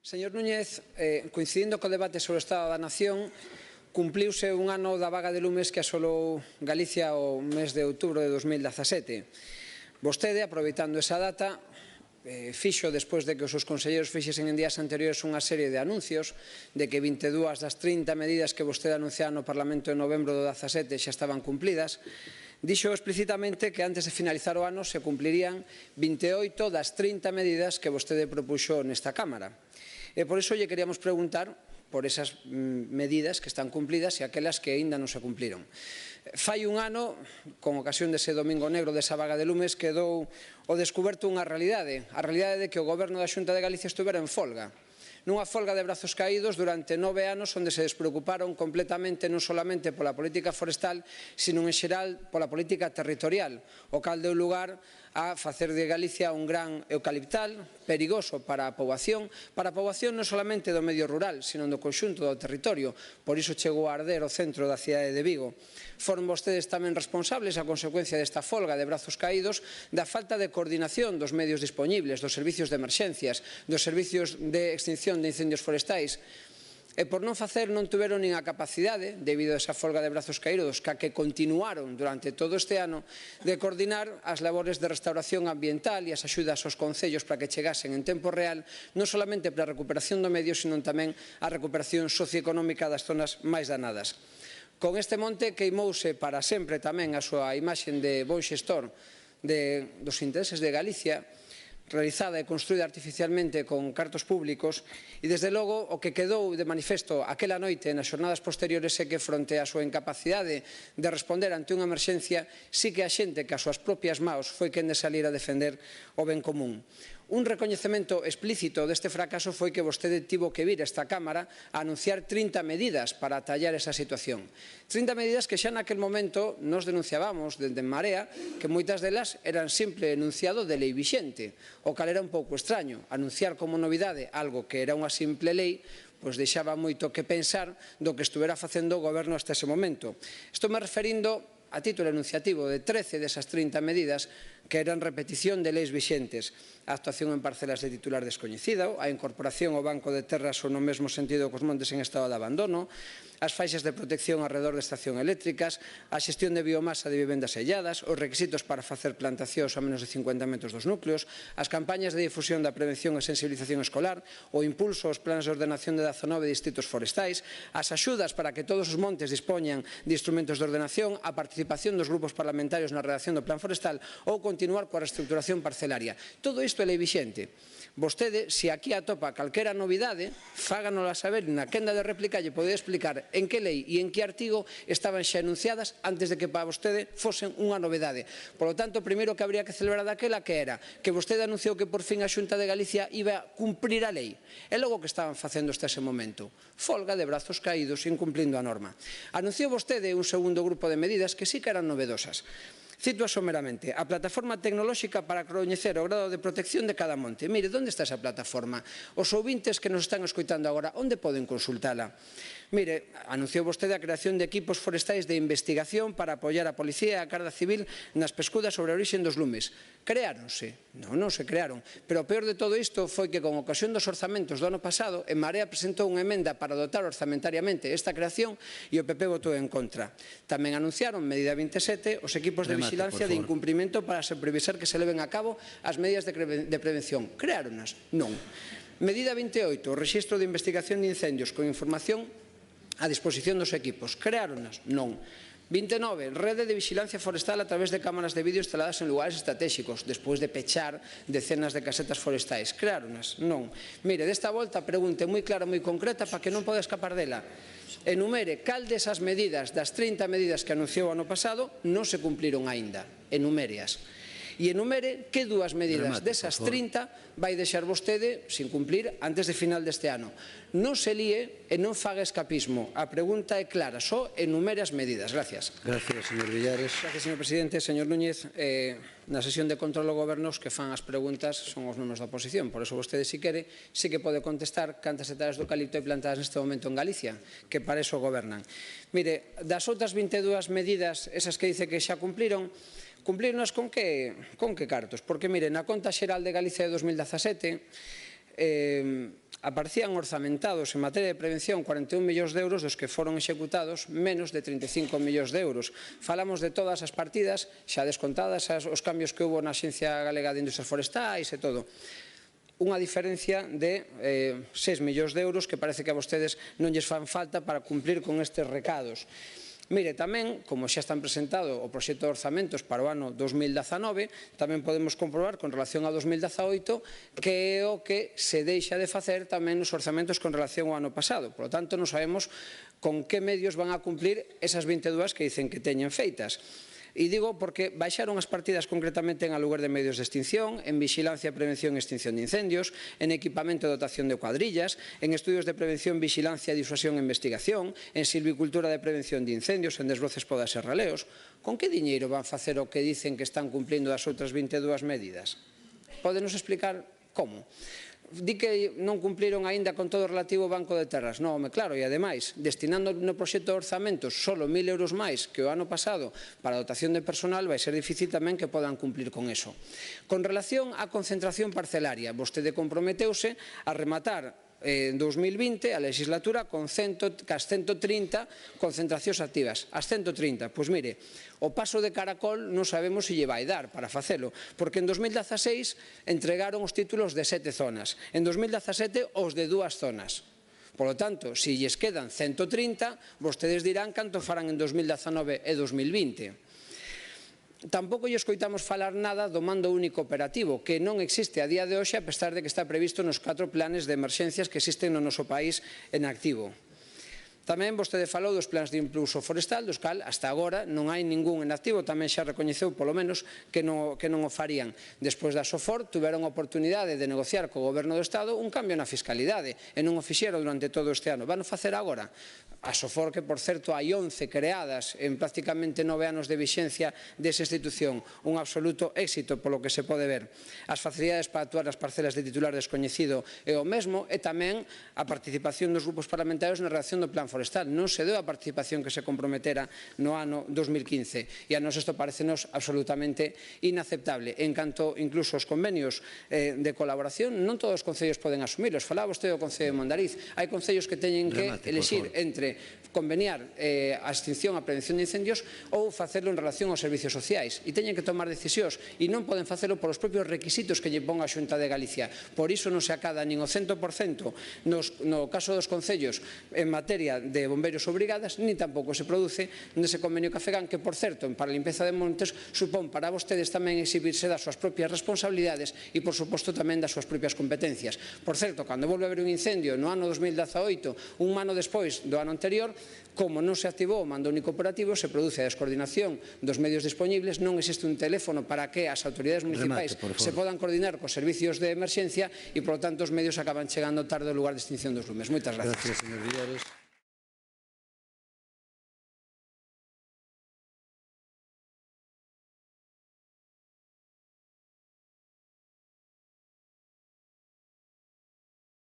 Señor Núñez, coincidindo co debate sobre o Estado da Nación, cumpliuse un ano da vaga de lumes que asolou Galicia o mes de outubro de 2017. Vostede, aproveitando esa data, fixo, despois de que os seus conselleiros fixesen en días anteriores unha serie de anuncios de que 22 das 30 medidas que vostede anunciaba no Parlamento en novembro do 17 xa estaban cumplidas, dixo explícitamente que antes de finalizar o ano se cumplirían 28 das 30 medidas que vostede propuxo nesta Cámara. E por iso lle queríamos preguntar por esas medidas que están cumplidas e aquelas que aínda non se cumpliron. Fai un ano, con ocasión dese domingo negro desa vaga de lumes, quedou ao descuberto unha realidade, a realidade de que o Goberno da Xunta de Galicia estuvera en folga. Nunha folga de brazos caídos durante 9 anos onde se despreocuparon completamente non solamente pola política forestal, sino en xeral pola política territorial, o cal deu lugar a facer de Galicia un gran eucaliptal perigoso para a poboación non solamente do medio rural, sino do conxunto do territorio. Por iso chegou a arder o centro da cidade de Vigo. Foron vostedes tamén responsables, a consecuencia desta folga de brazos caídos, da falta de coordinación dos medios dispoñibles, dos servicios de emerxencias, dos servicios de extinción de incendios forestais. E por non facer non tuveron nin a capacidade, debido a esa folga de brazos caídos, que continuaron durante todo este ano, de coordinar as labores de restauración ambiental e as axudas aos concellos para que chegasen en tempo real, non solamente para a recuperación do medio, sino tamén a recuperación socioeconómica das zonas máis danadas. Con este monte queimouse para sempre tamén a súa imaxe de bon xestor dos intereses de Galicia, realizada e construída artificialmente con cartos públicos, e desde logo o que quedou de manifesto aquela noite nas xornadas posteriores é que fronte á súa incapacidade de responder ante unha emerxencia, sí que a xente que as súas propias maos foi quen de salir a defender o ben común. Un recoñecemento explícito deste fracaso foi que vostede tivo que vir a esta Cámara a anunciar 30 medidas para atallar esa situación. 30 medidas que xa naquel momento nos denunciábamos dende Marea que moitas delas eran simple enunciado de lei vixente, o cal era un pouco extraño. Anunciar como novidade algo que era unha simple lei pois deixaba moito que pensar do que estuvera facendo o Goberno hasta ese momento. Estou me referindo a título enunciativo de 13 desas 30 medidas que eran repetición de leis vixentes: a actuación en parcelas de titular descoñecido, a incorporación ao banco de terras ou no mesmo sentido cos montes en estado de abandono, as faixas de protección alrededor de estacións eléctricas, a xestión de biomasa de vivendas selladas, os requisitos para facer plantacións a menos de 50 metros dos núcleos, as campañas de difusión da prevención e sensibilización escolar, o impulso aos planes de ordenación de 19 distritos forestais, as axudas para que todos os montes dispoñan de instrumentos de ordenación, a participación dos grupos parlamentarios na redacción do plan forestal ou continuar coa reestruturación parcelaria. Todo isto é lei vixente. Vostede, se aquí atopa calquera novidade, fáganola saber na quenda de réplica, lle pode explicar en que lei e en que artigo estaban xa enunciadas antes de que para vostede fosen unha novedade. Por lo tanto, o primeiro que habría que celebrar daquela que era que vostede anunciou que por fin a Xunta de Galicia iba a cumprir a lei. E logo que estaban facendo hasta ese momento? Folga de brazos caídos, incumplindo a norma. Anunciou vostede un segundo grupo de medidas que sí que eran novedosas. Cito someramente: a plataforma tecnolóxica para coñecer o grado de protección de cada monte. Mire, onde está esa plataforma? Os ouvintes que nos están escoitando agora, onde poden consultala? Mire, anunciou vostede a creación de equipos forestais de investigación para apoiar a Policía e a Garda Civil nas pescudas sobre a orixe dos lumes. Creáronse? Non, non se crearon. Pero o peor de todo isto foi que, con ocasión dos orzamentos do ano pasado, en Marea presentou unha emenda para dotar orzamentariamente esta creación e o PP votou en contra. Tamén anunciaron, medida 27, os equipos de vigilancia de incumprimento para supervisar que se leven a cabo as medidas de prevención. Creáronas? Non. Medida 28, o rexistro de investigación de incendios con información a disposición dos equipos. Creáronas? Non. 29. Rede de vigilancia forestal a través de cámaras de vídeo instaladas en lugares estratégicos, despois de pechar decenas de casetas forestais. Creáronas? Non. Mire, desta volta pregunte moi clara, moi concreta, para que non poda escapar dela. Enumere cal desas medidas, das 30 medidas que anunciou o ano pasado, non se cumpliron aínda. Enuméreas. E enumere que dúas medidas desas 30 vai deixar vostede sin cumplir antes de final deste ano. Non se líe e non faga escapismo. A pregunta é clara, só enumere as medidas. Gracias. Gracias, señor Villares. Gracias, señor presidente. Señor Núñez, na sesión de control ao goberno os que fan as preguntas son os membros da oposición. Por eso vostede, si quere, sí que pode contestar cantas hectáreas de eucalipto hai plantadas neste momento en Galicia, que para eso gobernan. Mire, das outras 22 medidas, esas que dice que xa cumpliron, cumplirnos con que cartos? Porque, mire, na conta xeral de Galicia de 2017 aparecían orzamentados en materia de prevención 41 millóns de euros, dos que foron executados menos de 35 millóns de euros. Falamos de todas as partidas, xa descontadas os cambios que houve na Axencia Galega de Industrias Forestais e todo. Unha diferencia de 6 millóns de euros que parece que a vostedes non lles fan falta para cumplir con estes recados. Mire, tamén, como xa están presentado o proxecto de orzamentos para o ano 2019, tamén podemos comprobar con relación ao 2018 que é o que se deixa de facer tamén nos orzamentos con relación ao ano pasado. Por lo tanto, non sabemos con que medios van a cumplir esas 22 que dicen que teñen feitas. E digo porque baixaron as partidas concretamente en aluguer de medios de extinción, en vixilancia, prevención e extinción de incendios, en equipamento e dotación de cuadrillas, en estudios de prevención, vixilancia, disuasión e investigación, en silvicultura de prevención de incendios, en desbroces, podas e raleos. Con que diñeiro van facer o que dicen que están cumplindo das outras 22 medidas? Pódenos explicar como? Di que non cumpliron aínda con todo o relativo ao Banco de Terras. Non, claro, e ademais, destinando no proxecto de orzamentos solo 1.000 euros máis que o ano pasado para a dotación de personal, vai ser difícil tamén que podan cumplir con eso. Con relación á concentración parcelaria, vostede comprometeuse a rematar en 2020 a legislatura con as 130 concentracións activas. As 130, pois mire, o paso de caracol non sabemos se lle vai dar para facelo, porque en 2016 entregaron os títulos de 7 zonas, en 2017 os de 2 zonas. Por lo tanto, se lles quedan 130, vostedes dirán canto farán en 2019 e 2020. Tampouco lle escoitamos falar nada do mando único operativo, que non existe a día de hoxe a pesar de que está previsto nos 4 planes de emerxencias que existen no noso país en activo. Tamén vostede falou dos plans de impulso forestal, dos cal hasta agora non hai ningún en activo, tamén xa recoñeceu polo menos que non o farían. Despois da SOFOR tuveron a oportunidade de negociar co Goberno do Estado un cambio na fiscalidade e non o fixeron durante todo este ano. Van a facer agora? A SOFOR, que por certo hai 11 creadas en prácticamente 9 anos de vixencia desa institución, un absoluto éxito polo que se pode ver. As facilidades para actuar nas parcelas de titular descoñecido é o mesmo e tamén a participación dos grupos parlamentarios na redacción do plan forestal. Non se deu a participación que se comprometera no ano 2015 e a nos isto parecenos absolutamente inaceptable. En canto incluso os convenios de colaboración, non todos os concellos poden asumilos. Falaba vostede do Concello de Mondariz. Hai concellos que teñen que elixir entre conveniar a extinción, a prevención de incendios ou facelo en relación aos servicios sociais e teñen que tomar decisións e non poden facelo polos propios requisitos que lle ponga a Xunta de Galicia. Por iso non se acada nin o 100% no caso dos concellos en materia de bombeiros ou brigadas, nin tampouco se produce nese convenio Cafegán que, por certo, para a limpeza de montes supón para vostedes tamén exhibirse das súas propias responsabilidades e, por suposto, tamén das súas propias competencias. Por certo, cando volve a haber un incendio no ano 2018, un ano despois do ano anterior, como non se activou o mando único operativo, se produce a descoordinación dos medios dispoñibles, non existe un teléfono para que as autoridades municipais se podan coordinar cos servicios de emerxencia e, por lo tanto, os medios acaban chegando tarde ao lugar de extinción dos lumes. Moitas gracias. Gracias, señor Villares.